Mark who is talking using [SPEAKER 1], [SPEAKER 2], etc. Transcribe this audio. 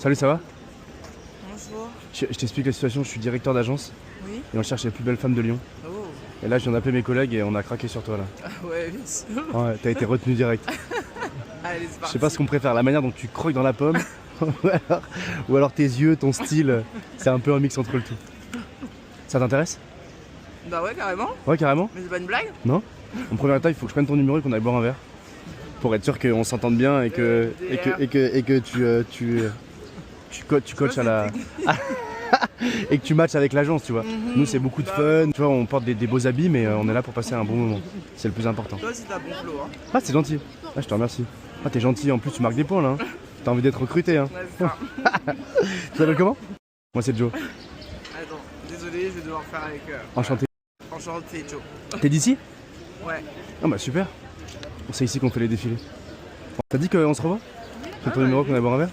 [SPEAKER 1] Salut, ça va?
[SPEAKER 2] Bonjour.
[SPEAKER 1] Je t'explique la situation, je suis directeur d'agence
[SPEAKER 2] Oui.
[SPEAKER 1] et on cherche les plus belles femmes de Lyon.
[SPEAKER 2] Oh.
[SPEAKER 1] Et là, je viens d'appeler mes collègues et on a craqué sur toi là.
[SPEAKER 2] Ah ouais, bien sûr.
[SPEAKER 1] Ouais, t'as été retenu direct.
[SPEAKER 2] Allez, c'est
[SPEAKER 1] Je
[SPEAKER 2] parti.
[SPEAKER 1] sais pas ce qu'on préfère, la manière dont tu croques dans la pomme ou alors tes yeux, ton style, c'est un peu un mix entre le tout. Ça t'intéresse?
[SPEAKER 2] Bah ouais, carrément.
[SPEAKER 1] Ouais, carrément.
[SPEAKER 2] Mais c'est pas une blague?
[SPEAKER 1] Non? En première étape, il faut que je prenne ton numéro et qu'on aille boire un verre. Pour être sûr qu'on s'entende bien et que tu coaches à la... et que tu matches avec l'agence, tu vois. Nous, c'est beaucoup de fun, tu vois, on porte des beaux habits, mais on est là pour passer un bon moment. C'est le plus important.
[SPEAKER 2] Toi aussi, t'as bon flow, hein.
[SPEAKER 1] Ah, c'est gentil. Ah, je te remercie. Ah, t'es gentil, en plus, tu marques des points, là. Hein. T'as envie d'être recruté, hein.
[SPEAKER 2] Ouais, c'est ça.
[SPEAKER 1] Tu t'appelles comment? Moi, c'est Joe.
[SPEAKER 2] Attends, désolé, je vais devoir faire avec.
[SPEAKER 1] Enchanté.
[SPEAKER 2] Enchanté, Joe.
[SPEAKER 1] T'es d'ici?
[SPEAKER 2] Ouais.
[SPEAKER 1] Ah, bah, super. C'est ici qu'on fait les défilés. T'as dit qu'on se revoit? C'est ton numéro qu'on a boire un verre?